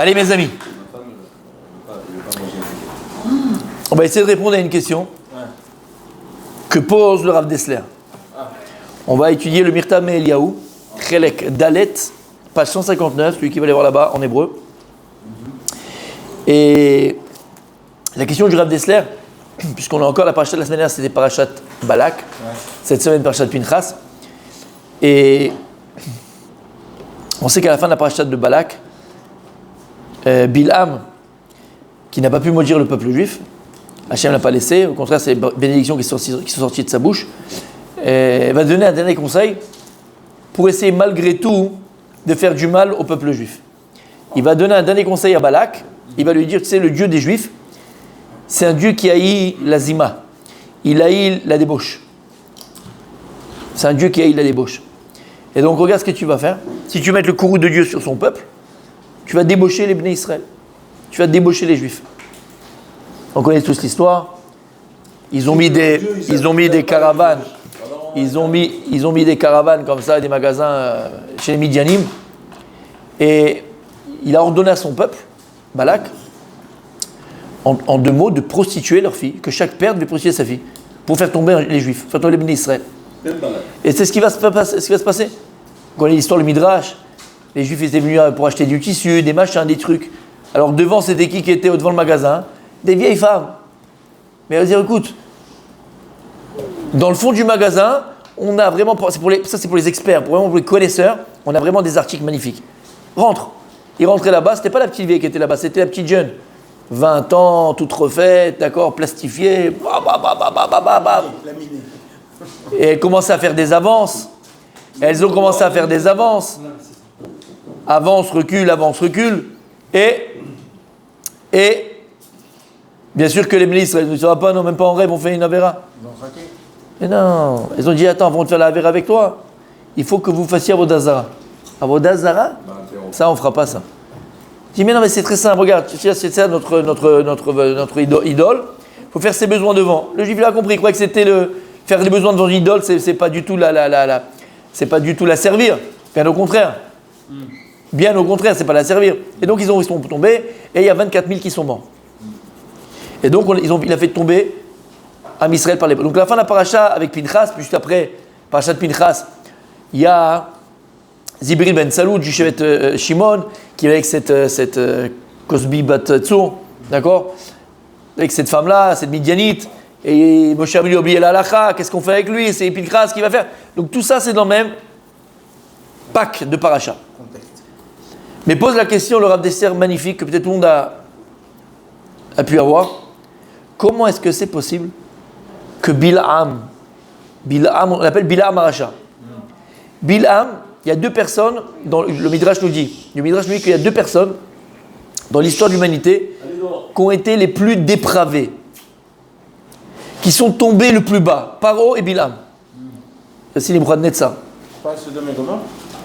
Allez mes amis, on va essayer de répondre à une question que pose le Rav Dessler. On va étudier le Mirta Me'Eliyahu, Chelek Dalet, page 159, celui qui va aller voir là-bas en hébreu. Et la question du Rav Dessler, puisqu'on a encore la parashat de la semaine dernière, c'était parashat Balak, cette semaine parashat Pinchas. Et on sait qu'à la fin de la parashat de Balak, Bilham, qui n'a pas pu maudire le peuple juif, Hachem ne l'a pas laissé, au contraire, c'est les bénédictions qui sont sorties de sa bouche, va donner un dernier conseil pour essayer malgré tout de faire du mal au peuple juif. Il va donner un dernier conseil à Balak, il va lui dire, tu sais, le Dieu des Juifs, c'est un Dieu qui haït la zima, il haït la débauche. C'est un Dieu qui haït la débauche. Et donc regarde ce que tu vas faire. Si tu mets le courroux de Dieu sur son peuple, tu vas débaucher les Bnei Israël. Tu vas débaucher les Juifs. On connaît tous l'histoire. Ils ont mis des caravanes. Ils ont mis des caravanes comme ça, des magasins chez les Midianim. Et il a ordonné à son peuple, Balak, en deux mots, de prostituer leur fille, que chaque père devait prostituer sa fille, pour faire tomber les Juifs, faire tomber les Bnei Israël. Et c'est ce qui va se passer. On connaît l'histoire du Midrash. Les Juifs étaient venus pour acheter du tissu, des machins, des trucs. Alors devant, c'était qui était devant le magasin? Des vieilles femmes. Mais elles disaient, écoute, dans le fond du magasin, on a vraiment, c'est pour les experts, pour les connaisseurs, on a vraiment des articles magnifiques. Rentre. Ils rentraient là-bas, c'était pas la petite vieille qui était là-bas, c'était la petite jeune. 20 ans, toute refaite, d'accord, plastifiée. Et elles commençaient à faire des avances. Elles ont commencé à faire des avances. Avance, recule. Et bien sûr que les ministres, elles ne savent pas, non, même pas en rêve, on fait une avéra. Mais non, elles ont dit, attends, on va faire la avéra avec toi. Il faut que vous fassiez Avodah Zara. Ça, on ne fera pas ça. Je dis, mais non, mais c'est très simple, regarde, c'est ça notre idole. Il faut faire ses besoins devant. Le juif, il a compris, il croyait que c'était faire les besoins devant l'idole, c'est pas du tout c'est pas du tout la servir. Bien au contraire. Bien au contraire, c'est pas la servir. Et donc ils sont tombés, et il y a 24 000 qui sont morts. Et donc il a fait tomber Am Israël par les... Donc à la fin de la paracha avec Pinchas, puis juste après, paracha de Pinchas, il y a Zibri ben Salout du Shevet Shimon, qui est avec cette Cosbi bat Tzur, d'accord, avec cette femme-là, cette Midianite, et Moshe a oublié la halacha, qu'est-ce qu'on fait avec lui? C'est Pinchas qui va faire. Donc tout ça, c'est dans le même pack de paracha. Mais pose la question, le Rav Dessler magnifique, que peut-être tout le monde a pu avoir. Comment est-ce que c'est possible que Bilham, on l'appelle Bilham Aracha. Bilham, il y a deux personnes, le Midrash nous dit qu'il y a deux personnes dans l'histoire de l'humanité qui ont été les plus dépravées, qui sont tombés le plus bas, Paro et Bilham. C'est les de Netzar. Pas ce de Mégomer ?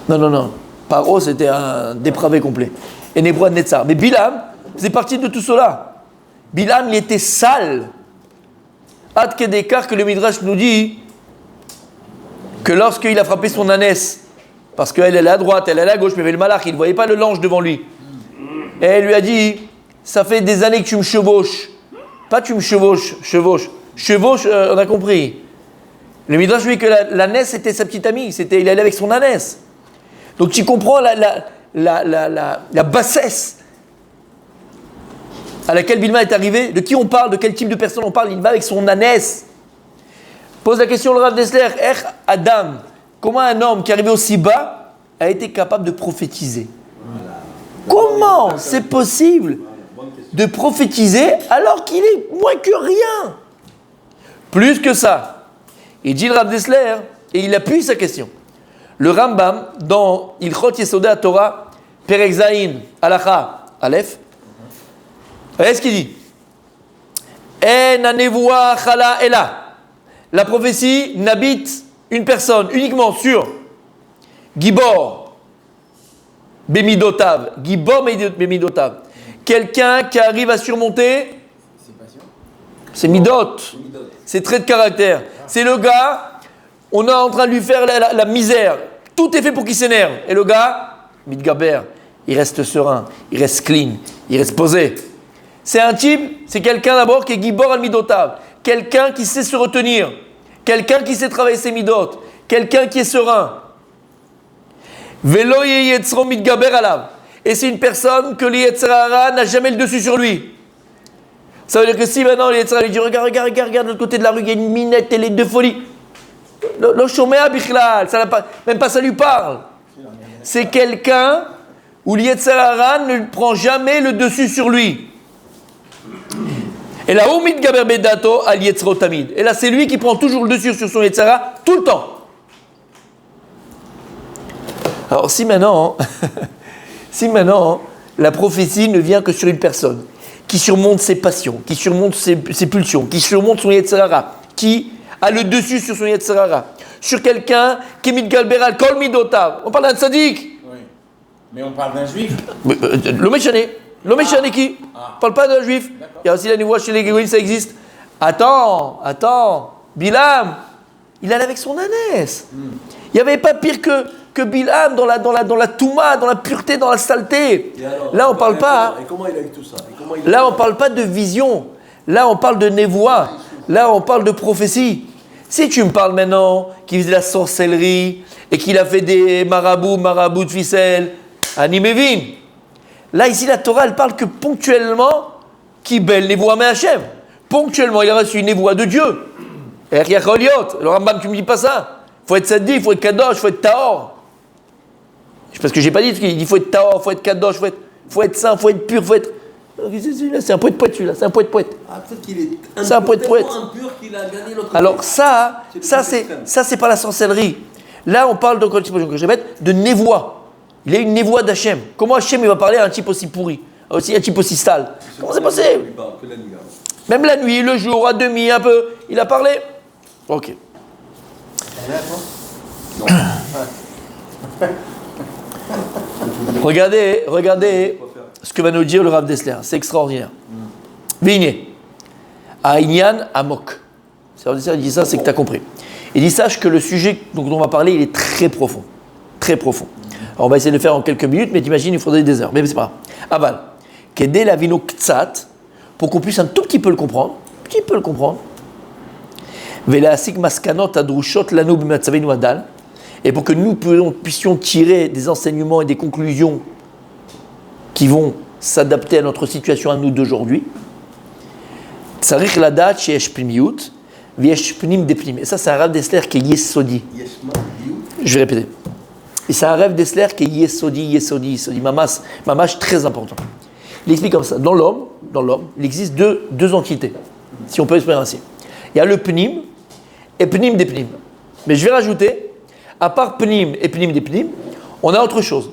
Non. Paro, c'était un dépravé complet. Et Nébroi de Netzar. Mais Bilham faisait partie de tout cela. Bilham, il était sale. Ad Kedekar, que le Midrash nous dit que lorsqu'il a frappé son ânesse, parce qu'elle est à droite, elle est à gauche, mais il y avait le malach, il ne voyait pas le l'ange devant lui. Et elle lui a dit, ça fait des années que tu me chevauches. Pas tu me chevauches. Chevauche, on a compris. Le Midrash lui dit que l'ânesse était sa petite amie, il allait avec son ânesse. Donc tu comprends la bassesse à laquelle Bilham est arrivé. De qui on parle, de quel type de personne on parle? Il va avec son ânesse. Pose la question le Rav Dessler, Adam, comment un homme qui est arrivé aussi bas a été capable de prophétiser? Comment c'est possible de prophétiser alors qu'il est moins que rien? Plus que ça. Il dit le Rav Dessler, et il appuie sa question. Le Rambam, dans Ilchot Yesodei Torah, Perek Zayin, Halacha, Aleph, regardez ce qu'il dit. En anevoua chala ela. La prophétie n'habite une personne uniquement sur Gibor Bemidotav. Gibor Bemidotav. Quelqu'un qui arrive à surmonter ses midot, ses traits de caractère. C'est le gars, on est en train de lui faire la misère. Tout est fait pour qu'il s'énerve. Et le gars, Midgaber, il reste serein, il reste clean, il reste posé. C'est un type, c'est quelqu'un d'abord qui est Gibor al-Midotav, quelqu'un qui sait se retenir, quelqu'un qui sait travailler ses midot, quelqu'un qui est serein. Velo yeyetzro mitgaber alav. Et c'est une personne que l'Yetzer Hara n'a jamais le dessus sur lui. Ça veut dire que si maintenant l'Yetzer Hara lui dit regarde de l'autre côté de la rue, il y a une minette, elle est de folie. Le Shomea Bichlal, même pas ça lui parle. C'est quelqu'un où l'Yetzer Hara ne prend jamais le dessus sur lui. Et là, Oumid Gaber Bedato al Yetzro Tamid. Et là, c'est lui qui prend toujours le dessus sur son Yetzer Hara tout le temps. Alors, si maintenant, la prophétie ne vient que sur une personne qui surmonte ses passions, qui surmonte ses pulsions, qui surmonte son Yetzer Hara, qui a le dessus sur son Yetzer Hara, sur quelqu'un qui est Mitgalber al Kol Midotav. On parle d'un tzaddik. Oui. Mais on parle d'un juif. Le méchané. Le méchané qui on parle pas d'un juif. D'accord. Il y a aussi la névoie chez les Géouïm, ça existe. Attends. Bilam, il allait avec son ânesse. Il n'y avait pas pire que Bilam dans la touma, dans la pureté, dans la saleté. Alors, là, on ne parle pas. Et comment il a eu tout ça? Là, on ne parle pas de vision. Là, on parle de névoie. Là, on parle de prophétie. Si tu me parles maintenant qu'il faisait de la sorcellerie et qu'il a fait des marabouts de ficelle, animévin. Là, ici, la Torah, elle parle que ponctuellement, qui belle névoie mais Hachem. Ponctuellement, il a reçu une névoie de Dieu. Et le Rambam, tu ne me dis pas ça. Il faut être saddi, il faut être kadosh, il faut être tahor. Parce que j'ai pas dit qu'il dit il faut être tahor, il faut être kadosh, il faut être saint, il faut être pur, il faut être. C'est un poète celui-là, c'est un poète. Ah, peut-être qu'il est C'est un poète. impur qu'il a gagné l'autre. Alors ça c'est pas la sorcellerie. Là, on parle donc, que je répète, de névoie. Il a une névoie d'Hachem. Comment Hachem il va parler à un type aussi pourri, aussi un type aussi sale? Comment c'est possible? Même la nuit, le jour, à demi, un peu, il a parlé. Ok. Regardez ce que va nous dire le Rav Dessler. C'est extraordinaire. Vigné. Aïnyan Amok. Le Rav Dessler il dit ça, c'est que tu as compris. Il dit sache que le sujet dont on va parler, il est très profond. Très profond. Alors on va essayer de le faire en quelques minutes, mais t'imagines, il faudrait des heures. Mais c'est pas grave. Aval. Kedé la vino ktsat, pour qu'on puisse un tout petit peu le comprendre. Velasik maskanot adrushot lanu b'matzavenu adal. Et pour que nous puissions tirer des enseignements et des conclusions qui vont s'adapter à notre situation à nous d'aujourd'hui. Tsarich ladat sheyesh pnimiut v'yesh pnim depnim. Et ça, c'est un Rav Dessler qui est yesodi. Je vais répéter. Et c'est un Rav Dessler qui est yesodi, mamash très important. Il explique comme ça. Dans l'homme, il existe deux entités, si on peut exprimer ainsi. Il y a le pnim et pnim depnim. Mais je vais rajouter, à part pnim et pnim depnim, on a autre chose.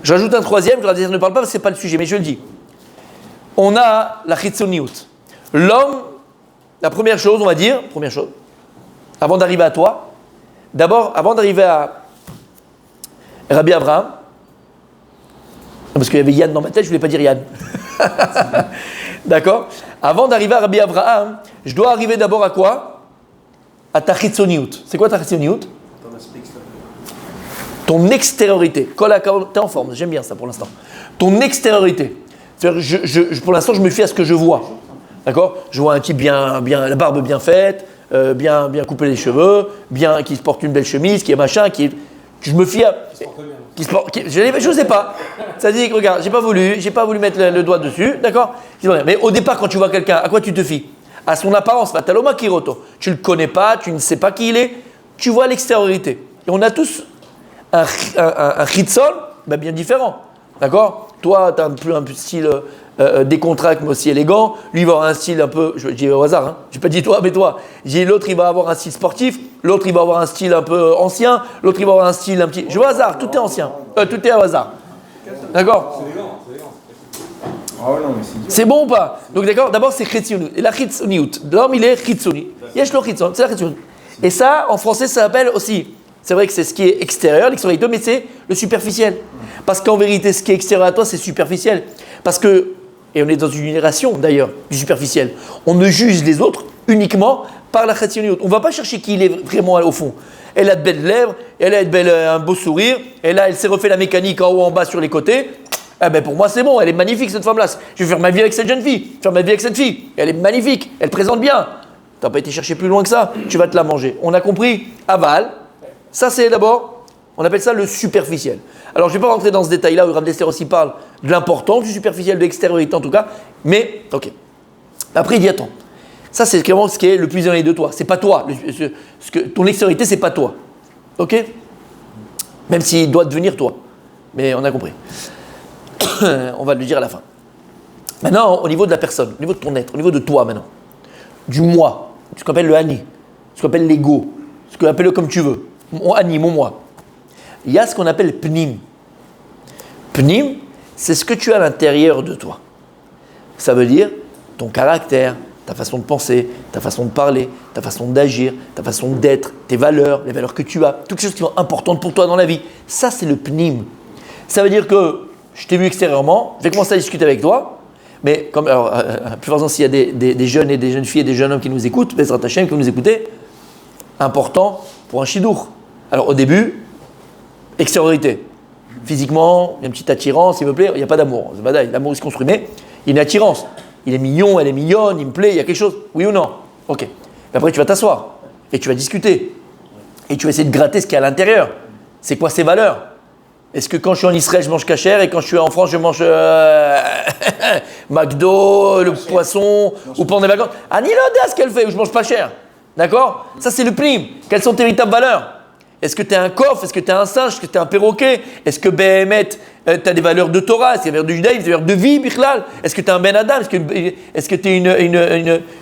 J'ajoute un troisième, je ne parle pas parce que ce n'est pas le sujet, mais je le dis. On a la chitzoniut. L'homme, la première chose, on va dire, avant d'arriver à toi, d'abord, avant d'arriver à Rabbi Abraham, parce qu'il y avait Yann dans ma tête, je ne voulais pas dire Yann. D'accord? Avant d'arriver à Rabbi Abraham, je dois arriver d'abord à quoi? À ta chitzoniut. C'est quoi ta chitzoniut? Ton extériorité. T'es en forme, j'aime bien ça pour l'instant. Ton extériorité. Pour l'instant, je me fie à ce que je vois. D'accord? Je vois un type bien, la barbe bien faite, bien coupé les cheveux, qui se porte une belle chemise, qui est machin, je me fie à. Je ne sais pas. Ça dit, regarde, j'ai pas voulu mettre le doigt dessus, d'accord? Mais au départ, quand tu vois quelqu'un, à quoi tu te fies? À son apparence, Fataloma Kiroto. Tu ne le connais pas, tu ne sais pas qui il est, tu vois l'extériorité. Et on a tous un chitzon bien différent, d'accord? Toi, tu as un style décontracté, mais aussi élégant. Lui, il va avoir un style un peu, je dis au hasard, je n'ai pas dit toi, mais toi. L'autre, il va avoir un style sportif. L'autre, il va avoir un style un peu ancien. L'autre, il va avoir un style un petit. Je vais au hasard, tout est ancien. Tout est au hasard. D'accord? C'est bon ou pas? Donc, d'accord, d'abord, c'est chitzoniut. Et la chitzoniut, l'homme, il est chitzoni. Yesh lo chitzon, c'est la chitzoniut. Et ça, en français, ça s'appelle aussi. C'est vrai que c'est ce qui est extérieur, l'extériorité, mais c'est le superficiel. Parce qu'en vérité, ce qui est extérieur à toi, c'est superficiel. Parce que, et on est dans une génération d'ailleurs du superficiel, on ne juge les autres uniquement par la chrétienté. On ne va pas chercher qui il est vraiment au fond. elle a de belles lèvres, elle a un beau sourire, et là, elle s'est refait la mécanique en haut, en bas, sur les côtés. Eh ben pour moi, c'est bon, elle est magnifique cette femme-là. Je vais faire ma vie avec cette jeune fille, faire ma vie avec cette fille. Elle est magnifique, elle présente bien. Tu n'as pas été chercher plus loin que ça, tu vas te la manger. On a compris? Aval, ça c'est d'abord, on appelle ça le superficiel. Alors je ne vais pas rentrer dans ce détail-là où Rav Dessler aussi parle de l'importance du superficiel, de l'extériorité en tout cas, mais ok. Après il dit attends, ça c'est vraiment ce qui est le plus éloigné de toi, c'est pas toi, ton extériorité c'est pas toi, ok? Même s'il doit devenir toi, mais on a compris. On va le dire à la fin. Maintenant au niveau de la personne, au niveau de ton être, au niveau de toi maintenant, du moi, ce qu'on appelle le ani, ce qu'on appelle l'ego, ce qu'on appelle comme tu veux, mon ani, mon moi. Il y a ce qu'on appelle pnim. Pnim, c'est ce que tu as à l'intérieur de toi. Ça veut dire ton caractère, ta façon de penser, ta façon de parler, ta façon d'agir, ta façon d'être, tes valeurs, les valeurs que tu as, toutes les choses qui sont importantes pour toi dans la vie. Ça, c'est le pnim. Ça veut dire que je t'ai vu extérieurement, je vais commencer à discuter avec toi, mais comme, alors, plus facilement s'il y a des jeunes et des jeunes filles et des jeunes hommes qui nous écoutent, Bezrat Hashem, qui nous écoutez, important pour un chidour. Alors au début, extériorité. Physiquement, il y a une petite attirance, il me plaît, il n'y a pas d'amour. L'amour il se construit, mais il y a une attirance. Il est mignon, elle est mignonne, il me plaît, il y a quelque chose. Oui ou non? Ok. Mais après tu vas t'asseoir et tu vas discuter. Et tu vas essayer de gratter ce qu'il y a à l'intérieur. C'est quoi ses valeurs? Est-ce que quand je suis en Israël, je mange kasher et quand je suis en France, je mange McDo, le poisson, ou pendant des vacances? Ani l'audace ce qu'elle fait, où je mange pas cher. D'accord? Ça c'est le prime. Quelles sont tes véritables valeurs? Est-ce que tu es un coffre? Est-ce que tu es un singe? Est-ce que tu es un perroquet? Est-ce que Béhémet, tu as des valeurs de Torah? Est-ce qu'il y a des valeurs de judaïsme? Des valeurs de vie, Bichlal? Est-ce que tu es un Ben Adam? Est-ce que tu es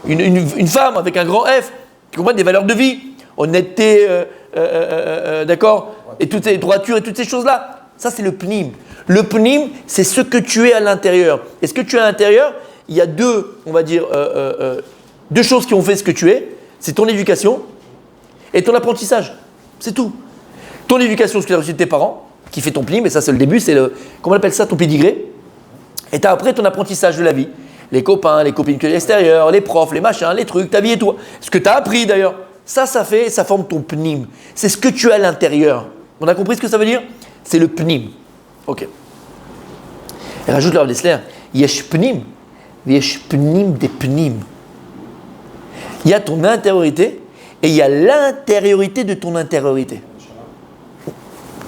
une femme avec un grand F? Tu comprends? Des valeurs de vie, honnêteté, d'accord? Et toutes ces droitures et toutes ces choses-là. Ça, c'est le pnim. Le pnim, c'est ce que tu es à l'intérieur. Et ce que tu es à l'intérieur, il y a deux choses qui ont fait ce que tu es. C'est ton éducation et ton apprentissage. C'est tout. Ton éducation, ce que tu as reçu de tes parents, qui fait ton plim, et ça c'est le début, c'est comment on appelle ça, ton pédigré. Et tu as après ton apprentissage de la vie. Les copains, les copines que l'extérieur, les profs, les machins, les trucs, ta vie et tout. Ce que tu as appris d'ailleurs. Ça forme ton pnim. C'est ce que tu as à l'intérieur. On a compris ce que ça veut dire? C'est le pnim. Ok. Et rajoute le Rav Dessler, yesh pnim, yesh pnim des pnim. Il y a ton intériorité et il y a l'intériorité de ton intériorité.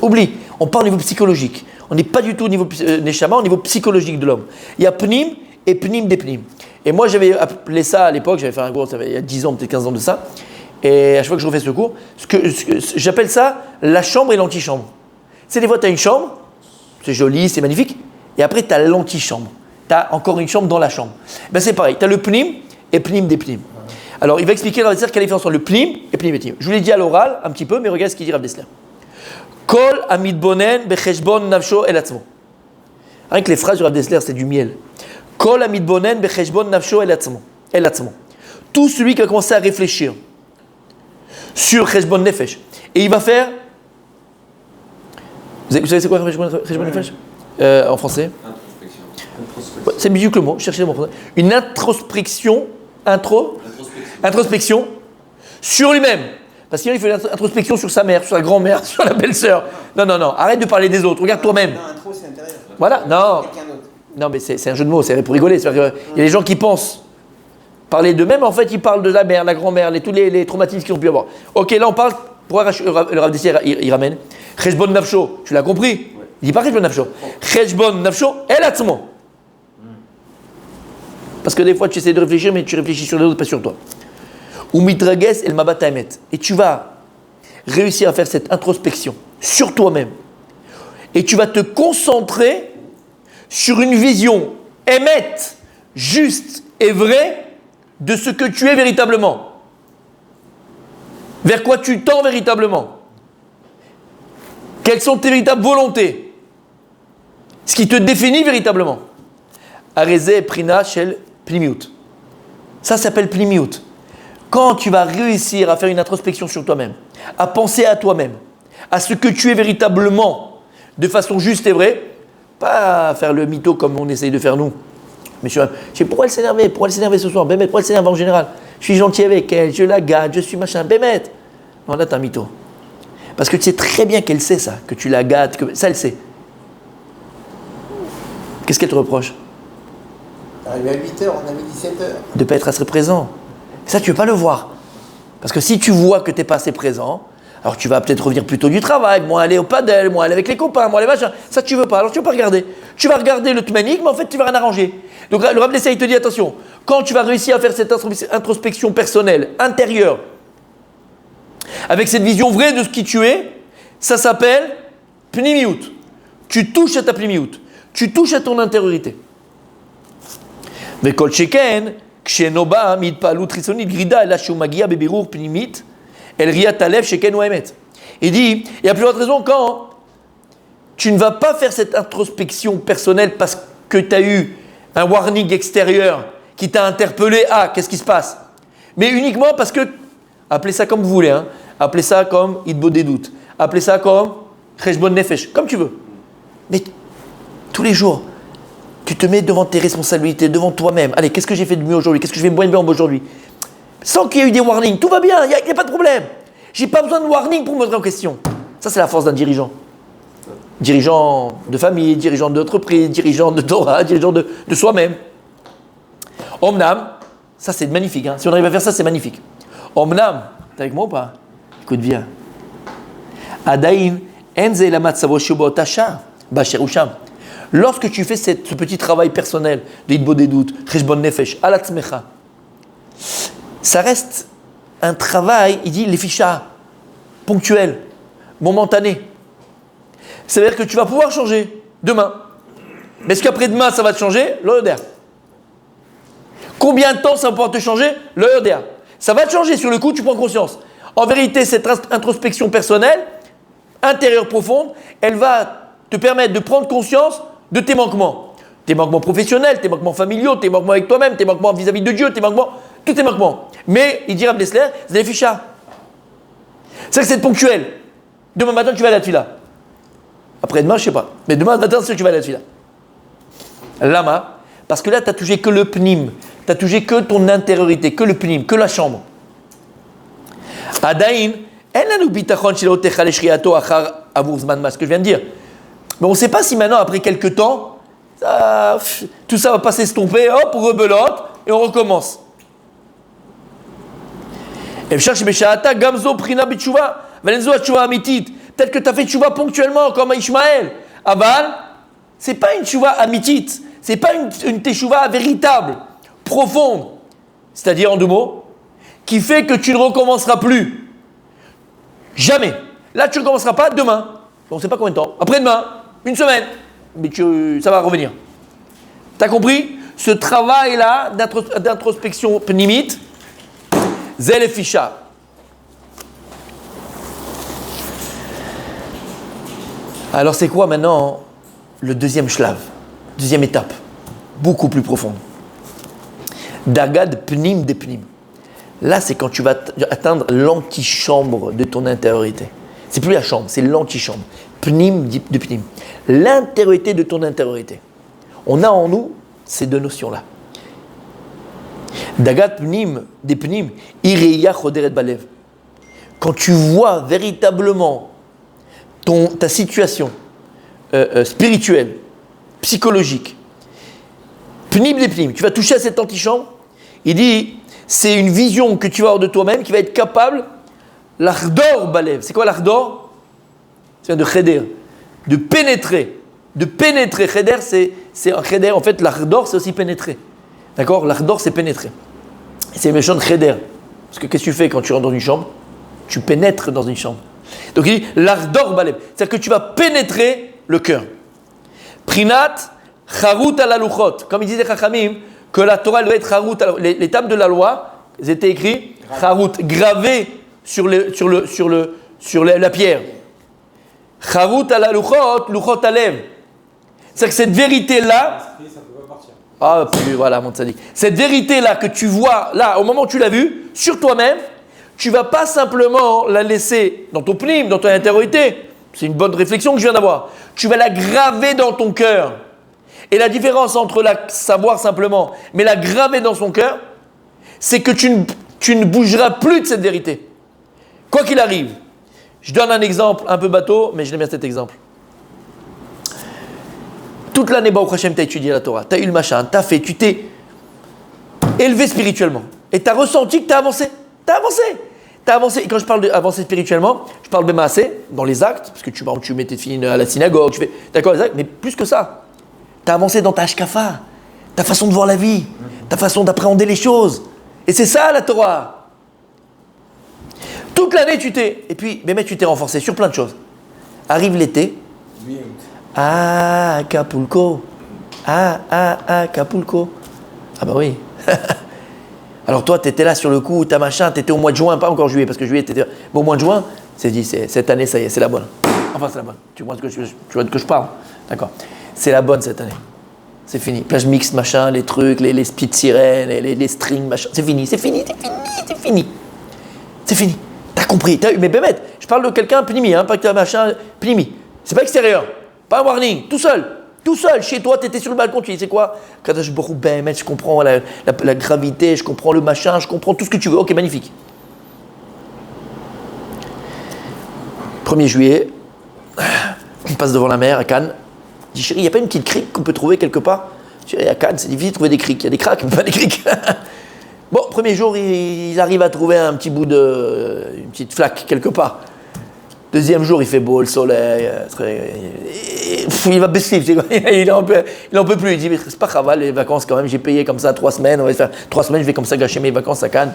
Oublie, on parle au niveau psychologique. On n'est pas du tout au niveau neshama, au niveau psychologique de l'homme. Il y a pnim et pnim des pnim. Et moi, j'avais appelé ça à l'époque, j'avais fait un cours, il y a 10 ans, peut-être 15 ans de ça. Et à chaque fois que je refais ce cours, j'appelle ça la chambre et l'antichambre. Tu sais, des fois, tu as une chambre, c'est joli, c'est magnifique, et après, tu as l'antichambre. Tu as encore une chambre dans la chambre. Ben, c'est pareil, tu as le pnim et pnim des pnim. Alors, il va expliquer dans la quelle est la différence entre le pnim et pnim des pnim. Je vous l'ai dit à l'oral un petit peu, mais regarde ce qu'il dit Rav Dessler. Kol amidbonen becheshbon nafsho el atzmo. Rien que les phrases du Rav Dessler, c'est du miel. Kol amidbonen becheshbon nafsho el atzmo. Tout celui qui va commencer à réfléchir sur cheshbon nefesh, et il va faire. Vous savez c'est quoi cheshbon nefesh en français? Introspection. Ouais, c'est mieux que le mot, cherchez le mot français. Une introspection. Introspection sur lui-même. Parce qu'il fait une introspection sur sa mère, sur sa grand-mère, sur la belle-sœur. Non, arrête de parler des autres, regarde toi-même. Non, intro, c'est intérieur. Voilà, non, mais c'est un jeu de mots, c'est pour rigoler. Il y a des gens qui pensent parler d'eux-mêmes, en fait, ils parlent de la mère, la grand-mère, tous les traumatismes qu'ils ont pu avoir. Ok, là, on parle, pour le Rav Dessler, il ramène. Cheshbon nafsho, tu l'as compris? Ouais. Il dit pas cheshbon nafsho. Cheshbon nafsho, el atzmo. Parce que des fois, tu essaies de réfléchir, mais tu réfléchis sur les autres, pas sur toi. Ou mitrages el mabat haemet. Et tu vas réussir à faire cette introspection sur toi-même. Et tu vas te concentrer sur une vision émette, juste et vraie de ce que tu es véritablement. Vers quoi tu tends véritablement. Quelles sont tes véritables volontés. Ce qui te définit véritablement. Arezé prina shel plimiut. Ça s'appelle plimiut. Quand tu vas réussir à faire une introspection sur toi-même, à penser à toi-même, à ce que tu es véritablement, de façon juste et vraie, pas faire le mytho comme on essaye de faire nous. Mais je sais pourquoi elle s'énervait, ce soir, Bémet, pourquoi elle s'énerve en général? Je suis gentil avec elle, je la gâte, je suis machin, Bémet. Non, là t'es un mytho. Parce que tu sais très bien qu'elle sait ça, que tu la gâtes, que ça elle sait. Qu'est-ce qu'elle te reproche? Arrivé à 8h, on avait 17h. De ne pas être assez présent. Ça, tu ne veux pas le voir. Parce que si tu vois que tu n'es pas assez présent, alors tu vas peut-être revenir plus tôt du travail, moins aller au padel, moins aller avec les copains, moins aller machin. Ça, tu ne veux pas. Alors tu ne veux pas regarder. Tu vas regarder le tmanik, mais en fait, tu ne vas rien arranger. Donc le Rav Dessay, il te dit, attention, quand tu vas réussir à faire cette introspection personnelle, intérieure, avec cette vision vraie de ce qui tu es, ça s'appelle pnimiout. Tu touches à ta pnimiout. Tu touches à ton intériorité. וכל שכן, כשאינו בא מהתפעלות חיצונית גרידה, אלא שהוא מגיע בבירור פנימית אל ראיית הלב שכן הוא האמת. Il dit, il y a plus de raison quand tu ne vas pas faire cette introspection personnelle parce que tu as eu un warning extérieur qui t'a interpellé, ah, qu'est-ce qui se passe? Mais uniquement parce que, appelez ça comme vous voulez, hein, appelez ça comme Idbo des doutes, appelez ça comme Cheshbon Nefesh, comme tu veux. Mais tous les jours, tu te mets devant tes responsabilités, devant toi-même. Allez, qu'est-ce que j'ai fait de mieux aujourd'hui? Qu'est-ce que je vais moins bien aujourd'hui? Sans qu'il y ait eu des warnings, tout va bien, il n'y a pas de problème. J'ai pas besoin de warning pour me mettre en question. Ça, c'est la force d'un dirigeant. Dirigeant de famille, dirigeant d'entreprise, dirigeant de Torah, dirigeant de soi-même. Omnam, ça c'est magnifique. Hein. Si on arrive à faire ça, c'est magnifique. Omnam, t'es avec moi ou pas? Écoute bien. Adain, enze la matzavo shubotasha, basher usham. Lorsque tu fais ce petit travail personnel de Idbo des doutes, Cheshbon Nefesh, Alatzmecha, ça reste un travail, il dit, les fichas, ponctuel, momentané. C'est-à-dire que tu vas pouvoir changer demain. Mais est-ce qu'après-demain, ça va te changer? L'Oder. Combien de temps ça va pouvoir te changer? L'Oder. Ça va te changer sur le coup, tu prends conscience. En vérité, cette introspection personnelle, intérieure profonde, elle va te permettre de prendre conscience de tes manquements. Tes manquements professionnels, tes manquements familiaux, tes manquements avec toi-même, tes manquements vis-à-vis de Dieu, tes manquements, tous tes manquements. Mais, il dit Rav Dessler, c'est des fichas. C'est que c'est ponctuel. Demain matin, tu vas à la tefila. Après-demain, je ne sais pas. Mais demain matin, c'est que tu vas à la tefila. Lama, parce que là, tu n'as touché que le pnim. Tu n'as touché que ton intériorité, que le pnim, que la chambre. Adain, ce que je viens de dire. Mais on ne sait pas si maintenant, après quelques temps, tout ça va pas s'estomper, hop, rebelote, et on recommence. Tel que tu as fait tchouva ponctuellement, comme à Ishmaël. Aval, ce n'est pas une tchouva amitit, ce n'est pas une teshuva véritable, profonde. C'est-à-dire, en deux mots, qui fait que tu ne recommenceras plus. Jamais. Là, tu ne recommenceras pas demain. On ne sait pas combien de temps. Après-demain, une semaine. Mais ça va revenir. Tu as compris? Ce travail-là d'introspection pnimite, zel et ficha. Alors, c'est quoi maintenant le deuxième shlav? Deuxième étape. Beaucoup plus profonde. Dargad pnim de pnim. Là, c'est quand tu vas atteindre l'antichambre de ton intériorité. C'est plus la chambre, c'est l'antichambre. Pnim de pnim. L'intériorité de ton intériorité. On a en nous ces deux notions-là. Dagat pnim de pnim, ireya choderet balev. Quand tu vois véritablement ta situation spirituelle, psychologique, pnim de pnim, tu vas toucher à cette antichambre, il dit, c'est une vision que tu vas avoir de toi-même qui va être capable, l'ardor balev. C'est quoi l'ardor? C'est de cheder, de pénétrer. De pénétrer. Cheder, c'est un cheder. En fait, l'ardor, c'est aussi pénétrer. D'accord? L'ardor, c'est pénétrer. C'est méchant de cheder. Parce que qu'est-ce que tu fais quand tu rentres dans une chambre? Tu pénètres dans une chambre. Donc il dit, l'ardor balev. C'est-à-dire que tu vas pénétrer le cœur. Prinat, charut ala luchot. Comme il disait Chachamim, que la Torah doit être charut. Les tables de la loi, elles étaient écrites charut, gravées sur la pierre. Charut ala luchot, luchot alev. C'est que cette vérité-là. Ah, voilà, mon tzaddik. Cette vérité-là que tu vois, là, au moment où tu l'as vue, sur toi-même, tu ne vas pas simplement la laisser dans ton pnim, dans ton intériorité. C'est une bonne réflexion que je viens d'avoir. Tu vas la graver dans ton cœur. Et la différence entre la savoir simplement, mais la graver dans son cœur, c'est que tu ne bougeras plus de cette vérité. Quoi qu'il arrive, Je donne un exemple un peu bateau, mais je l'aime bien cet exemple. Toute l'année, Baruch Hashem, tu as étudié la Torah, tu as eu le machin, tu as fait, tu t'es élevé spirituellement. Et tu as ressenti que tu as avancé. Tu as avancé. Tu as avancé. Et quand je parle d'avancer spirituellement, je parle de maasé, dans les actes, parce que tu mets tes filles à la synagogue, tu fais, d'accord, les actes, mais plus que ça. Tu as avancé dans ta hashkafa, ta façon de voir la vie, ta façon d'appréhender les choses. Et c'est ça la Torah. Toute l'année, et puis, mais tu t'es renforcé sur plein de choses. Arrive l'été. Ah, Acapulco. Acapulco. Ah bah oui. Alors toi, tu étais là sur le coup, t'as machin, tu étais au mois de juin, pas encore juillet, parce que juillet, t'étais... Bon, au mois de juin, c'est dit, cette année, ça y est, c'est la bonne. Enfin, c'est la bonne. Tu vois de que je parle. D'accord. C'est la bonne cette année. C'est fini. Plage mixte, machin, les trucs, les speed sirènes, les strings, machin. C'est fini. T'as compris. Mais Bémet, je parle de quelqu'un pnimi, pas que t'as machin, pnimi. C'est pas extérieur. Pas un warning. Tout seul, chez toi, t'étais sur le balcon, tu dis, c'est quoi? Kadash Baruch Bémet, je comprends la gravité, je comprends le machin, je comprends tout ce que tu veux. Ok, magnifique. 1er juillet, on passe devant la mer à Cannes. Je dis, chérie, il n'y a pas une petite crique qu'on peut trouver quelque part? Chérie, à Cannes, c'est difficile de trouver des criques. Il y a des craques, mais pas des criques. Bon, premier jour, ils arrivent à trouver un petit bout une petite flaque quelque part. Deuxième jour, il fait beau, le soleil. Il va baisser, il en peut plus. Il dit, mais c'est pas grave, les vacances quand même, j'ai payé comme ça 3 semaines. On va faire 3 semaines, je vais comme ça gâcher mes vacances à Cannes.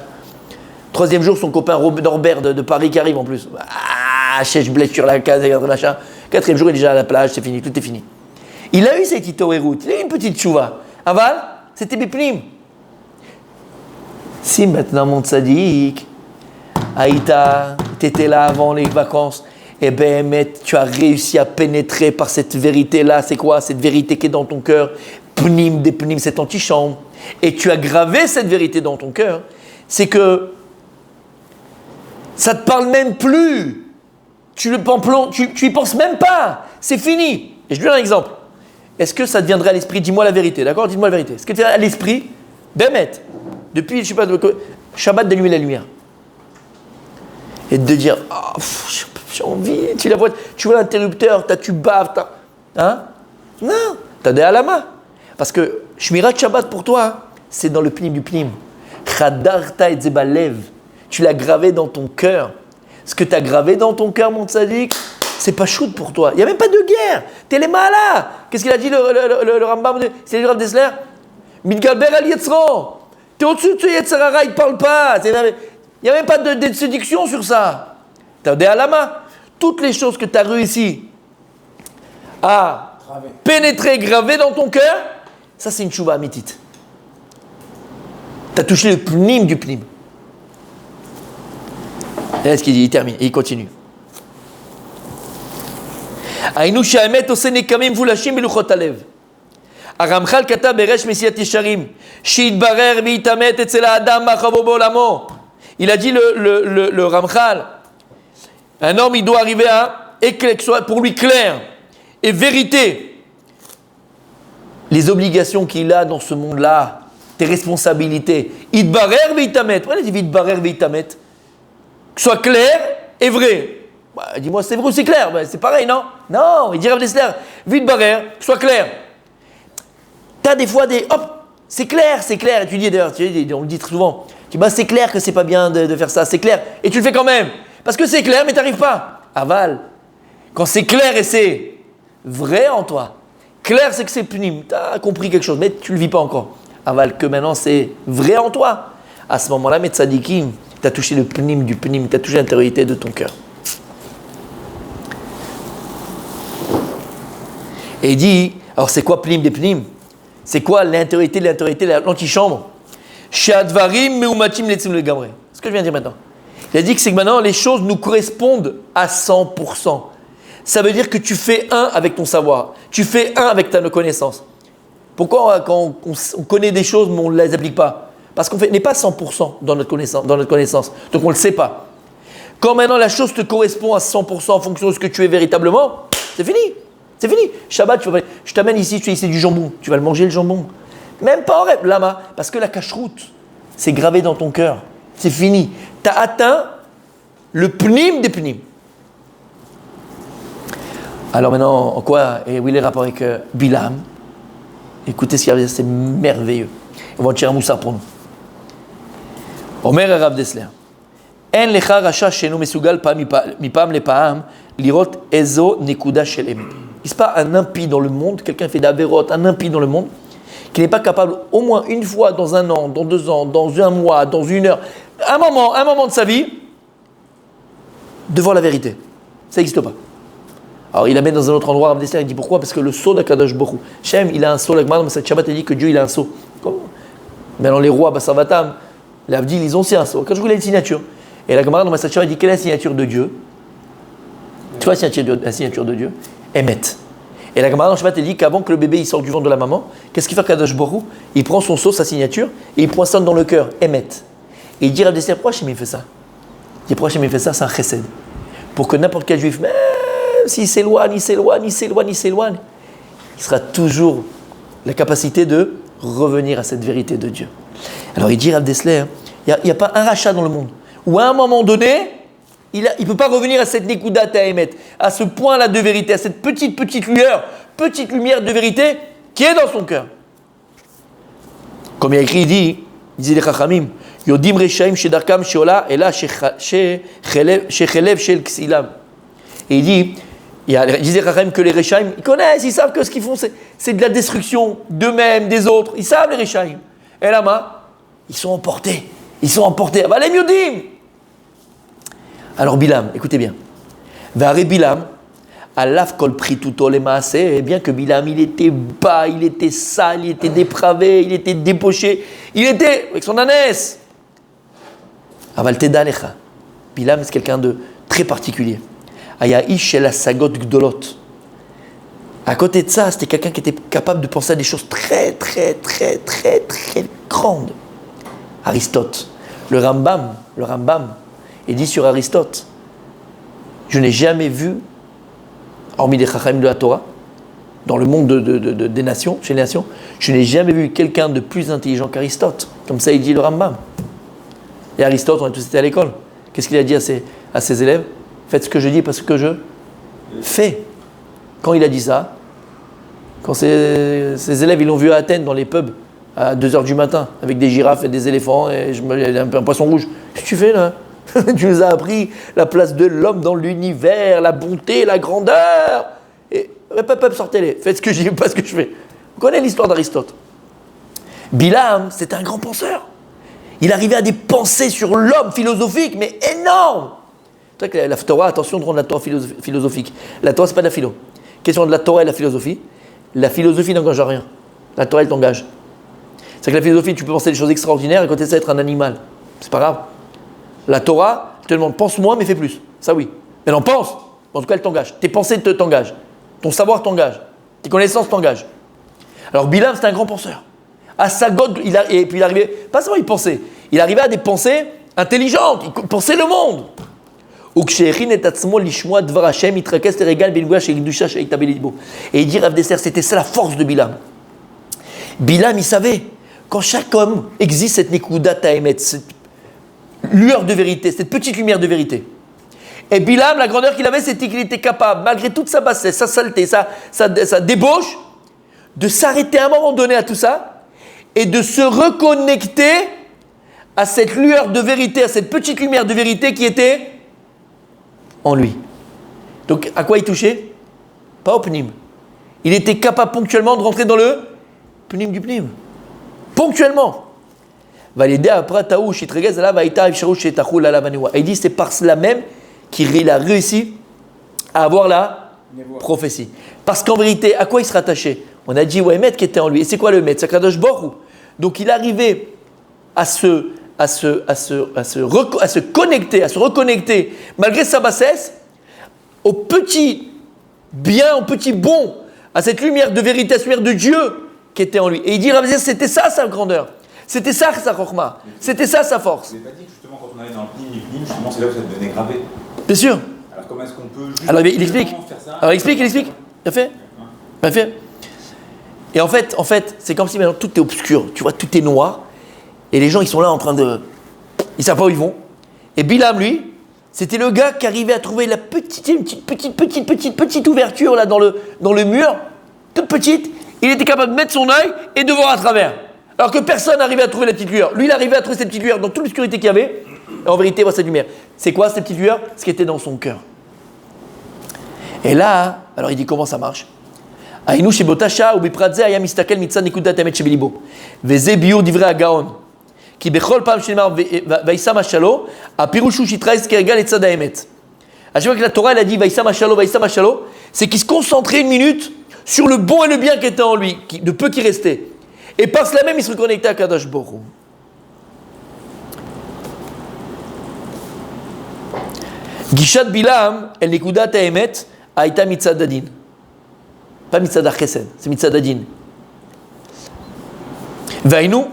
Troisième jour, son copain Norbert de Paris qui arrive en plus. Ah, je blesse sur la case, machin. Quatrième jour, il est déjà à la plage, c'est fini, tout est fini. Il a eu cette route, il a eu une petite chouva. Aval, c'était Biplim. Si maintenant, mon tzaddik, Aïta, tu étais là avant les vacances, et ben, tu as réussi à pénétrer par cette vérité-là. C'est quoi cette vérité qui est dans ton cœur? Pnim des pnim, cette antichambre. Et tu as gravé cette vérité dans ton cœur. C'est que ça ne te parle même plus. Tu y penses même pas. C'est fini. Et je lui donne un exemple. Est-ce que ça te viendrait à l'esprit? Dis-moi la vérité, d'accord? Dis-moi la vérité. Est-ce que tu as à l'esprit, Bémet, depuis, je sais pas, Shabbat d'allumer la lumière et de dire, oh, j'ai envie, tu vois l'interrupteur, tu baves, hein? Non, tu as des halama. Parce que Shmirat Shabbat pour toi, c'est dans le pnim du pnim. Chadarta et zebalev. Tu l'as gravé dans ton cœur. Ce que tu as gravé dans ton cœur, mon tzaddik, c'est pas shoot pour toi. Il n'y a même pas de guerre. T'es les malas. Qu'est-ce qu'il a dit le Rambam? C'est le Rav Dessler? Midgalber al Yetzron. T'es au-dessus de ce Yetzerara, il ne parle pas. Il n'y a même pas de séduction sur ça. Tu as des halama. Toutes les choses que tu as réussi à pénétrer, graver dans ton cœur, ça c'est une chouva amitit. Tu as touché le pnim du pnim. Et là, ce qu'il dit, il termine, et il continue. Aïnou sha'emet osene kamim vulashim beluchot alev. הרמח"ל כתב ברש מסיעת ישרים, שיתברר ויתאמת אצל האדם מה חובו בעולמו. Il a dit le Ramchal, un homme il doit arriver à que soit pour lui clair et vérité les obligations qu'il a dans ce monde-là, tes responsabilités. Itbarer veitamet. Pourquoi il dit itbarer veitamet? Que soit clair et vrai. Bah, dis-moi c'est vrai ou c'est clair? Bah, c'est pareil, non? Non, il dit Rav Dessler, vitbarer, que soit clair. Tu as des fois hop, c'est clair. Et tu dis d'ailleurs, on le dit très souvent, tu dis, bah, c'est clair que c'est pas bien de faire ça, c'est clair. Et tu le fais quand même. Parce que c'est clair, mais tu n'arrives pas. Aval, quand c'est clair et c'est vrai en toi, clair c'est que c'est pnim, tu as compris quelque chose, mais tu ne le vis pas encore. Aval, que maintenant c'est vrai en toi. À ce moment-là, mes tzadikim, tu as touché le pnim du pnim, tu as touché l'intériorité de ton cœur. Et il dit, alors c'est quoi pnim des pnim? C'est quoi l'intériorité, l'antichambre? Shadvarim meumatim letzim legamre. Ce que je viens de dire maintenant. Il a dit que c'est que maintenant les choses nous correspondent à 100%. Ça veut dire que tu fais un avec ton savoir. Tu fais un avec ta connaissance. Pourquoi quand on connaît des choses mais on ne les applique pas? Parce qu'on n'est pas 100% dans notre connaissance. Donc on ne le sait pas. Quand maintenant la chose te correspond à 100% en fonction de ce que tu es véritablement, c'est fini. C'est fini. Shabbat, je t'amène ici, tu as ici du jambon. Tu vas le manger le jambon. Même pas en rêve, lama. Parce que la cache-route, c'est gravé dans ton cœur. C'est fini. Tu as atteint le pnim des pnim. Alors maintenant, en quoi, et où est le rapport avec Bilam? Écoutez ce qu'il y a, c'est merveilleux. On va tirer un moussard pour nous. Omer Rav Dessler. En lecha rasha shenu mesugal mipam lepam lirot ezo nekuda shel emet. Il n'est pas un impie dans le monde, quelqu'un fait d'avérote, un impie dans le monde, qui n'est pas capable au moins une fois dans un an, dans 2 ans, dans un mois, dans une heure, un moment de sa vie, de voir la vérité. Ça n'existe pas. Alors il amène dans un autre endroit, Rav Dessler, il dit pourquoi? Parce que le sceau d'Akadosh Baruch Hu, Shem, il a un sceau, la Gemara, mais cette Shabbat, il dit que Dieu, il a un sceau. Mais alors les rois, Bassavatam, les Avdil, ils ont aussi un sceau. Quand je voulais une signature, et la Gemara dans Masat Shabbat dit quelle est la signature de Dieu? Tu vois la signature de Dieu? Emet. Et la Gemara dans Shabbat elle dit qu'avant que le bébé il sorte du ventre de la maman, qu'est-ce qu'il fait Kadosh Baruch Hu? Il prend son sceau, sa signature, et il poinçonne dans le cœur, Emet. Et il dit à Rav Dessler, pourquoi Hachem il fait ça? Il dit pourquoi Hachem il fait ça? C'est un chesed. Pour que n'importe quel juif, même s'il s'éloigne, il sera toujours la capacité de revenir à cette vérité de Dieu. Alors il dit Rav Dessler, il n'y a pas un rachat dans le monde où à un moment donné, il ne peut pas revenir à cette nekudat ha'emet, à ce point-là de vérité, à cette petite lumière de vérité qui est dans son cœur. Comme il y a écrit, il disait les Chachamim, Yodim Reshaim Shedarkam Sheola Ela Shechelev Shel Ksilam. Et il disait les Chachamim que les Reshaim, ils connaissent, ils savent que ce qu'ils font, c'est de la destruction d'eux-mêmes, des autres. Ils savent les Reshaim. Et là, ils sont emportés. Avalem Yodim. Alors Bilam, écoutez bien. Vare Bilam, Alaf kol prituto le maase, et bien que Bilam, il était bas, il était sale, il était dépravé, il était débauché, il était avec son ânesse. Aval teda lecha. Bilam, c'est quelqu'un de très particulier. Aya'ish el asagot gdolot. À côté de ça, c'était quelqu'un qui était capable de penser à des choses très grandes. Aristote, le Rambam, il dit sur Aristote, je n'ai jamais vu, hormis les Chachamim de la Torah, dans le monde des nations, chez les nations, je n'ai jamais vu quelqu'un de plus intelligent qu'Aristote. Comme ça, il dit le Rambam. Et Aristote, on a tous été à l'école. Qu'est-ce qu'il a dit à ses élèves? Faites ce que je dis parce que je fais. Quand il a dit ça, quand ses élèves ils l'ont vu à Athènes dans les pubs à 2h du matin avec des girafes et des éléphants et un poisson rouge. Qu'est-ce que tu fais là? Tu nous as appris la place de l'homme dans l'univers, la bonté, la grandeur. Et sortez-les, faites ce que je dis, pas ce que je fais. Vous connaissez l'histoire d'Aristote. Bilam, c'était un grand penseur. Il arrivait à des pensées sur l'homme philosophique, mais énormes. C'est vrai que la Torah, attention de rendre la Torah philosophique. La Torah, c'est pas de la philo. Question de la Torah et la philosophie n'engage à rien. La Torah, elle t'engage. C'est que la philosophie, tu peux penser des choses extraordinaires et côté ça, être un animal. C'est pas grave. La Torah, je te demande, pense moins, mais fais plus. Ça, oui. Mais non, pense. En tout cas, elle t'engage. Tes pensées t'engagent. Ton savoir t'engage. Tes connaissances t'engagent. Alors, Bilam, c'était un grand penseur. À sa god, et puis il arrivait, pas seulement il pensait, il arrivait à des pensées intelligentes. Il pensait le monde. Et il dit Rav Dessler, c'était ça la force de Bilam. Bilam, il savait, quand chaque homme existe cette nekudat ha'emet, cette lueur de vérité, cette petite lumière de vérité. Et Bilam, la grandeur qu'il avait, c'était qu'il était capable, malgré toute sa bassesse, sa saleté, sa débauche, de s'arrêter à un moment donné à tout ça et de se reconnecter à cette lueur de vérité, à cette petite lumière de vérité qui était en lui. Donc, à quoi il touchait? Pas au pnim. Il était capable ponctuellement de rentrer dans le pnim du pnim. Ponctuellement. Et il dit, c'est par cela même qu'il a réussi à avoir la prophétie. Parce qu'en vérité, à quoi il se rattachait? On a dit, ouais, maître qui était en lui. Et c'est quoi le maître? C'est Kadosh Baruch Hu. Donc, il arrivait à se reconnecter, malgré sa bassesse, au petit bien, au petit bon, à cette lumière de vérité, à cette lumière de Dieu qui était en lui. Et il dit, c'était ça sa grandeur, c'était ça sa chokma, c'était ça sa force. Vous n'avez pas dit que justement quand on allait dans le pnim, justement c'est là où ça devenait gravé. Bien sûr. Alors comment est-ce qu'on peut juste Alors il explique. faire ça? Alors il explique. Bien fait. Bien fait. Et en fait, c'est comme si maintenant tout est obscur, tu vois, tout est noir. Et les gens, ils sont là en train de... Ils ne savent pas où ils vont. Et Bilam, lui, c'était le gars qui arrivait à trouver la petite ouverture là dans le mur, toute petite. Il était capable de mettre son œil et de voir à travers. Alors que personne n'arrivait à trouver la petite lueur. Lui, il arrivait à trouver cette petite lueur dans toute l'obscurité qu'il y avait. Et en vérité, voit cette lumière. C'est quoi cette petite lueur? Ce qui était dans son cœur. Et là, alors il dit comment ça marche? Aïnou chez Botasha ou Bipradze ayam istakel mitzad nikudat emet shebelibo. Veze biur divrei agaon. Ki bechol pam shenamar vaïsam hashalo, apirushu shitrais keregal etzad haemet. À chaque fois que la Torah elle a dit vaïsam hashalo, c'est qu'il se concentrait une minute sur le bon et le bien qui était en lui, de peu qui restait. Et par cela même, il se reconnectait à Kadosh Baruch Hu. Gishat Bilam, el nekudat haemet, aïta mitzad adin. Pas mitzad chesed, c'est mitzad adin. Vainu,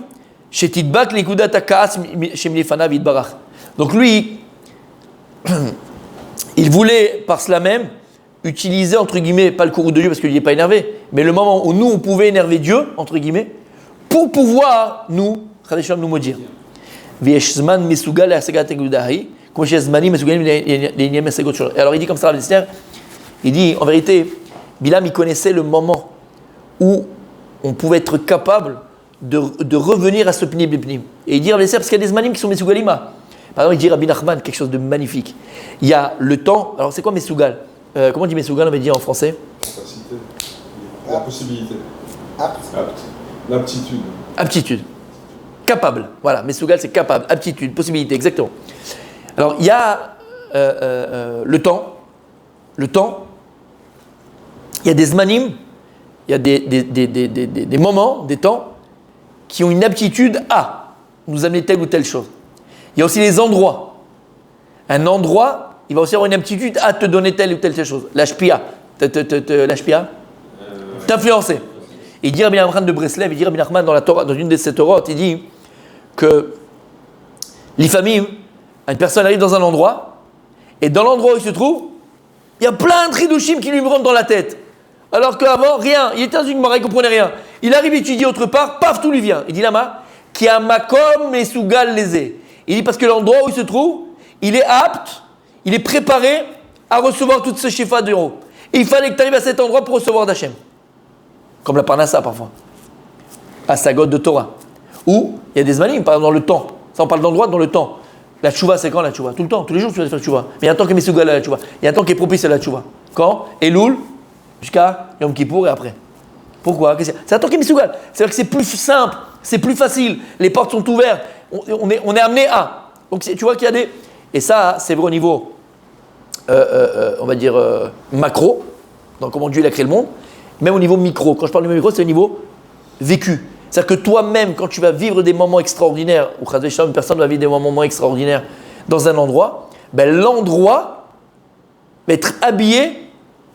shetidbak nekudat hakaas shemilefanav yitbarach. Donc lui, il voulait par cela même utiliser entre guillemets, pas le courroux de Dieu parce qu'il n'est pas énervé, mais le moment où nous on pouvait énerver Dieu, entre guillemets, pour pouvoir nous maudire. Alors il dit comme ça, il dit en vérité, Bilam il connaissait le moment où on pouvait être capable de revenir à ce pnim. Et il dit parce qu'il y a des zmanim qui sont mesugalima. Par exemple, il dit Rabbi Nachman quelque chose de magnifique. Il y a le temps, alors c'est quoi mesugal? Comment on dit mesugal, on va dire en français? Capacité. La possibilité. Apte. L'aptitude. Aptitude. Capable. Voilà, mesugal c'est capable. Aptitude, possibilité, exactement. Alors il y a le temps. Le temps. Il y a des zmanim, il y a des moments, des temps qui ont une aptitude à nous amener telle ou telle chose. Il y a aussi les endroits. Un endroit, il va aussi avoir une aptitude à te donner telle ou telle chose. L'ashpia. L'ashpia. T'influencer. Il dit Rabbi Nachman de Breslev, il dit Rabbi Nachman dans la Torah, dans une de ses Torahs, il dit que l'ifamim, une personne arrive dans un endroit, et dans l'endroit où il se trouve, il y a plein de chidushim qui lui rentrent dans la tête. Alors qu'avant, rien. Il était dans une mara, il ne comprenait rien. Il arrive étudier autre part, paf, tout lui vient. Il dit Lama, qui a makom et sougal lésé. Il dit parce que l'endroit où il se trouve, il est apte, il est préparé à recevoir toute ce shifa de haut. Et il fallait que tu arrives à cet endroit pour recevoir d'Hachem. Comme la parnassa parfois. À Sagot de Torah. Ou il y a des zmanim, par exemple dans le temps. Ça on parle d'endroit dans le temps. La tchouva, c'est quand la tchouva? Tout le temps, tous les jours tu vas faire tchouva. Mais il y a un temps qui est mesougal à la tchouva. Il y a un temps qui est propice à la tchouva. Quand? Elul, jusqu'à Yom Kippour et après. Pourquoi? C'est un temps qui est mesougal. C'est-à-dire que c'est plus simple, c'est plus facile. Les portes sont ouvertes. On est amené à. Donc tu vois qu'il y a des. Et ça, c'est vrai au niveau, on va dire, macro, dans comment Dieu a créé le monde. Même au niveau micro. Quand je parle de micro, c'est au niveau vécu. C'est-à-dire que toi-même, quand tu vas vivre des moments extraordinaires, ou une personne va vivre des moments extraordinaires dans un endroit, ben l'endroit va être habillé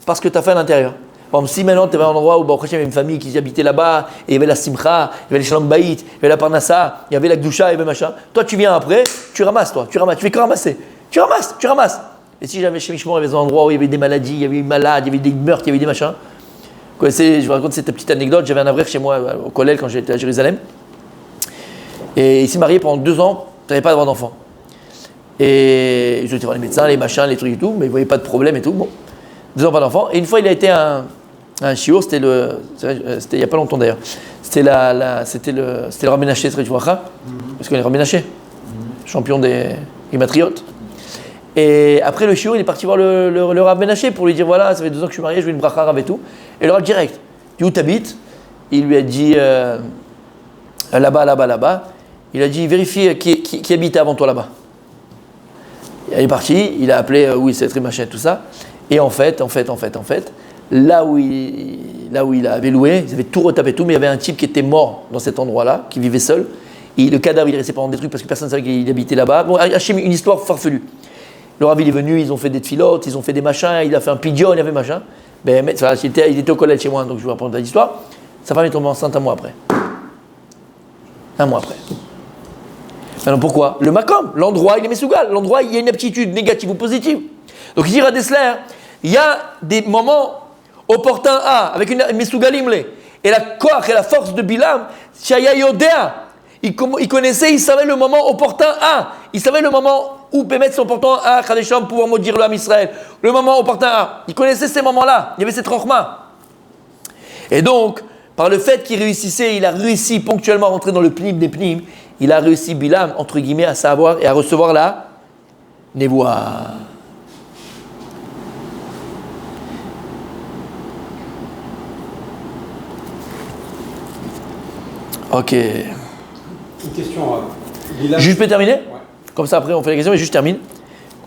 par ce que tu as fait à l'intérieur. Par exemple, si maintenant tu es à un endroit où il y avait une famille qui habitait là-bas, et il y avait la simcha, il y avait les shalom bayit, il y avait la parnassa, il y avait la gdusha, il y avait machin. Toi, tu viens après, tu ramasses, tu fais que ramasser. Tu ramasses. Et si j'avais chez Michemont, il y avait des endroits où il y avait des maladies, il y avait des malades, il y avait des meurtres, il y avait des machins. Je vous raconte cette petite anecdote. J'avais un avrech chez moi au collège quand j'étais à Jérusalem. Et il s'est marié pendant 2 ans, il n'avait pas d'avoir d'enfant. Et je suis voir les médecins, les machins, les trucs et tout, mais il ne voyait pas de problème et tout. Bon, 2 ans pas d'enfant. Et une fois, il a été à un shiur, c'était il n'y a pas longtemps d'ailleurs. C'était le Rav Menaché, parce qu'on est Rav Menaché, champion des matriotes. Et après le shiur, il est parti voir le Rav Menaché pour lui dire voilà, ça fait 2 ans que je suis marié, je veux une bracha Rav et tout. Et le Rav direct, dit où t'habites? Il lui a dit là-bas. Il a dit vérifie qui habitait avant toi là-bas. Il est parti, il a appelé oui, c'est très machin, tout ça. Et en fait, là où il avait loué, ils avaient tout retapé tout, mais il y avait un type qui était mort dans cet endroit-là, qui vivait seul. Et le cadavre, il est resté pendant des trucs parce que personne ne savait qu'il habitait là-bas. Bon, Hachem, une histoire farfelue. Le Rav, il est venu, ils ont fait des tfilotes, ils ont fait des machins, il a fait un pidion, il a fait machin. Ben, il était au collège chez moi, donc je vais raconter l'histoire. Sa femme est tombée enceinte 1 mois après. 1 mois après. Alors pourquoi? Le makom, l'endroit, il est mesougal. L'endroit, il y a une aptitude négative ou positive. Donc il dit à Dessler, il y a des moments opportuns avec une mesougalim. Et la koach et la force de Bilam, Shaya Yodea, il connaissait, il savait le moment opportun il savait le moment où Bémet s'opportant à Khadesham pouvoir maudire le Ham Israël. Le moment opportun à. Il connaissait ces moments-là. Il y avait cette rochma. Et donc, par le fait qu'il réussissait, il a réussi ponctuellement à rentrer dans le pnim des pnim. Il a réussi, Bilam, entre guillemets, à savoir et à recevoir la névoie. Ok. Une question. Juste, je peux terminer? Ouais. Comme ça, après, on fait les questions et juste termine.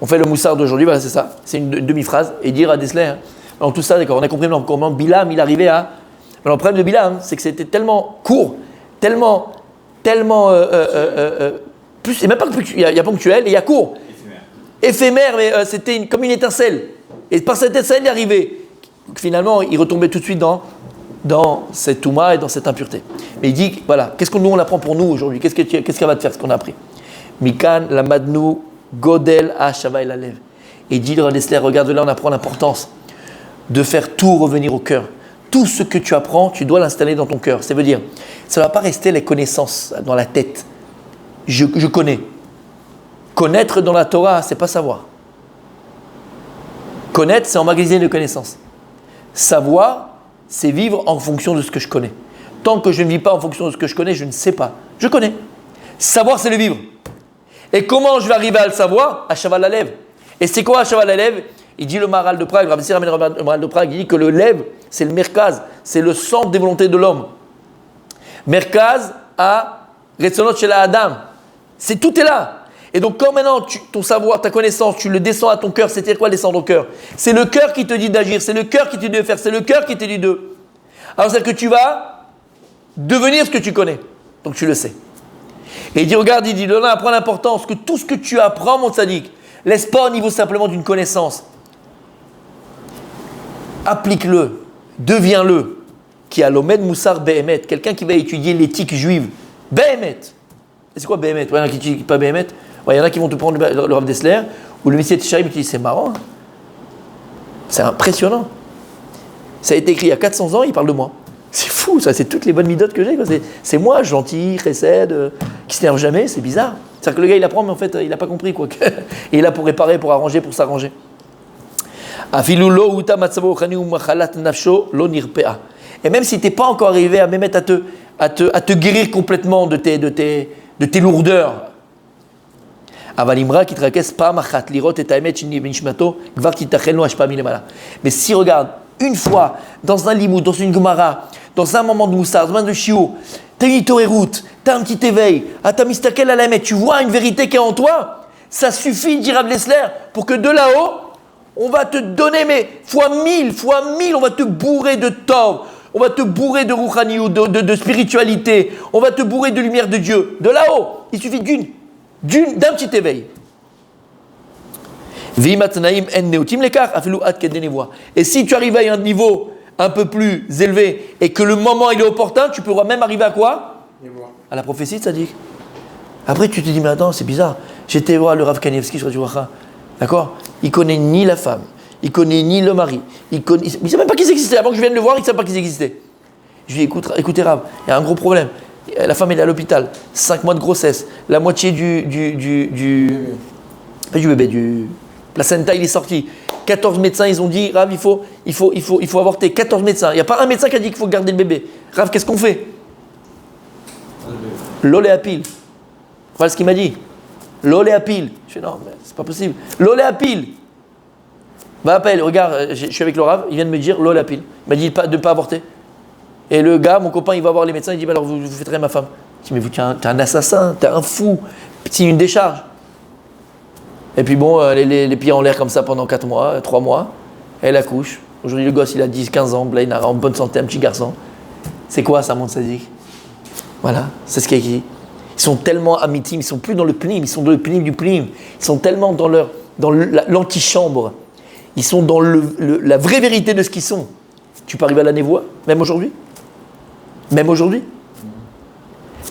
On fait le moussard d'aujourd'hui, voilà, c'est ça. C'est une demi-phrase. Et dire à Dessler, hein. Alors, tout ça, d'accord, on a compris comment Bilam, il arrivait à. Alors, le problème de Bilam, c'est que c'était tellement court, tellement. Plus, et même pas il y a ponctuel et il y a court. Éphémère, mais c'était comme une étincelle. Et par cette étincelle, il est arrivé. Finalement, il retombait tout de suite dans cette touma et dans cette impureté. Mais il dit, voilà, qu'est-ce que nous on apprend pour nous aujourd'hui? Qu'est-ce qu'elle va te faire, ce qu'on a appris? Mikan, la madnu, godel, ashava et la lève. Et il dit, regarde là, on apprend l'importance de faire tout revenir au cœur. Tout ce que tu apprends, tu dois l'installer dans ton cœur. Ça veut dire, ça ne va pas rester les connaissances dans la tête. Je connais. Connaître dans la Torah, c'est pas savoir. Connaître, c'est emmagasiner de connaissances. Savoir, c'est vivre en fonction de ce que je connais. Tant que je ne vis pas en fonction de ce que je connais, je ne sais pas. Je connais. Savoir, c'est le vivre. Et comment je vais arriver à le savoir? À Shaval Alev. Et c'est quoi à Shaval Alev? Il dit le Maharal de Prague, le Maharal de Prague, il dit que le Lev, c'est le Merkaz, c'est le centre des volontés de l'homme. Merkaz à Retzonot Shel Adam. Tout est là. Et donc, quand maintenant ton savoir, ta connaissance, tu le descends à ton cœur, c'est-à-dire quoi descendre au cœur? C'est le cœur qui te dit d'agir, c'est le cœur qui te dit de faire, c'est le cœur qui te dit de. Alors, c'est-à-dire que tu vas devenir ce que tu connais. Donc, tu le sais. Et il dit, regarde, il dit, donne apprends l'importance que tout ce que tu apprends, mon tzaddik, laisse pas au niveau simplement d'une connaissance. Applique-le, deviens-le. Qui a l'omed moussar behemet, quelqu'un qui va étudier l'éthique juive. Behemet. Et c'est quoi behemet? Il y en a qui disent pas behemet. Il y en a qui vont te prendre le Rav Dessler ou le Messier Tisharim qui dit c'est marrant. Hein. C'est impressionnant. Ça a été écrit il y a 400 ans, il parle de moi. C'est fou, ça, c'est toutes les bonnes midotes que j'ai. Quoi. C'est moi, gentil, chesed, qui se nerve jamais, c'est bizarre. C'est-à-dire que le gars il apprend, mais en fait il n'a pas compris. Quoi. Et il est là pour réparer, pour arranger, pour s'arranger. Et même si tu n'es pas encore arrivé à me mettre à te guérir complètement de tes lourdeurs, mais si regarde, une fois, dans un limoud, dans une gemara, dans un moment de moussard, dans un moment de chiot, tu as une itorérut, tu as un petit éveil, tu as mistakel à la mettre, tu vois une vérité qui est en toi, ça suffit, dit Rav Dessler, pour que de là-haut, on va te donner, mais fois mille, on va te bourrer de tov, on va te bourrer de rouchaniou, de spiritualité, on va te bourrer de lumière de Dieu. De là-haut, il suffit d'un petit éveil. Et si tu arrives à un niveau un peu plus élevé et que le moment il est opportun, tu pourras même arriver à quoi? À la prophétie, ça dit. Après, tu te dis, mais attends, c'est bizarre. J'étais voir le Rav Kanievski, je crois, d'accord? Il connaît ni la femme, il connaît ni le mari, il ne sait même pas qu'ils existaient. Avant que je vienne le voir, il ne savait pas qu'ils existaient. Je lui dis, écoutez Rav, il y a un gros problème. La femme elle est à l'hôpital, 5 mois de grossesse, la moitié du placenta il est sorti. 14 médecins ils ont dit, Rav, il faut avorter. 14 médecins. Il n'y a pas un médecin qui a dit qu'il faut garder le bébé. Rav, qu'est-ce qu'on fait? L'oléapile. Voilà ce qu'il m'a dit. L'oléapile. Je fais non, mais c'est pas possible. L'oléapile. Va appeler, regarde, je suis avec le Rav, il vient de me dire l'oléapile. Il m'a dit de ne pas avorter. Et le gars, mon copain, il va voir les médecins, il dit, alors vous faites rien ma femme. Je dis, mais t'es un assassin, t'es un fou, signe une décharge. Et puis bon, les pieds en l'air comme ça pendant 4 mois, 3 mois, elle accouche. Aujourd'hui, le gosse, il a 10, 15 ans, Blaine, en bonne santé, un petit garçon. C'est quoi ça, mon tzaddik? Voilà, c'est ce qu'il y a écrit. Ils sont tellement amitim, ils ne sont plus dans le plim, ils sont dans le plim du plim. Ils sont tellement dans l'antichambre. Ils sont dans la vraie vérité de ce qu'ils sont. Tu peux arriver à la névoie, même aujourd'hui? Même aujourd'hui?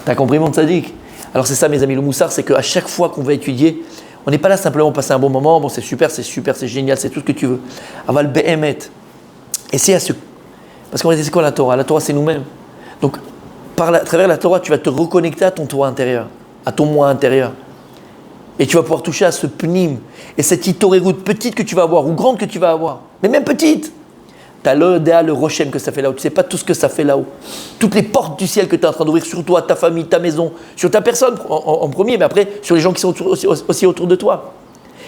T'as compris mon tzaddik? Alors c'est ça mes amis, le moussard, c'est qu'à chaque fois qu'on va étudier, on n'est pas là simplement pour passer un bon moment, bon c'est super, c'est génial, c'est tout ce que tu veux. Aval behemet. Essaye à se... Parce qu'on va dire c'est quoi la Torah? La Torah c'est nous-mêmes. Donc à travers la Torah, tu vas te reconnecter à ton toi intérieur, à ton moi intérieur. Et tu vas pouvoir toucher à ce pnim. Et cette itoreroute petite que tu vas avoir, ou grande que tu vas avoir, mais même petite. Tu as le rochem que ça fait là-haut. Tu ne sais pas tout ce que ça fait là-haut. Toutes les portes du ciel que tu es en train d'ouvrir sur toi, ta famille, ta maison, sur ta personne en premier, mais après sur les gens qui sont aussi autour de toi.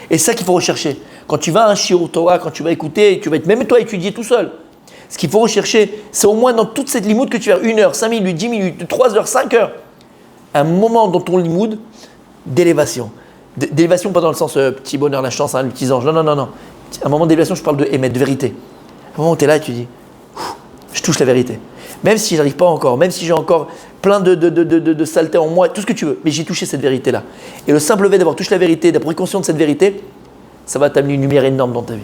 Et c'est ça qu'il faut rechercher. Quand tu vas à un shiur Torah, quand tu vas écouter, tu vas être même toi étudier tout seul. Ce qu'il faut rechercher, c'est au moins dans toute cette limoud que tu vas 1 heure, 5 minutes, 10 minutes, 3 heures, 5 heures. Un moment dans ton limoud d'élévation. D'élévation, pas dans le sens petit bonheur, la chance, les petits anges. Non. Un moment d'élévation, je parle de émettre, de vérité. Un moment où tu es là et tu dis, je touche la vérité. Même si je n'arrive pas encore, même si j'ai encore plein de saleté en moi, tout ce que tu veux, mais j'ai touché cette vérité-là. Et le simple fait d'avoir touché la vérité, d'avoir pris conscience de cette vérité, ça va t'amener une lumière énorme dans ta vie.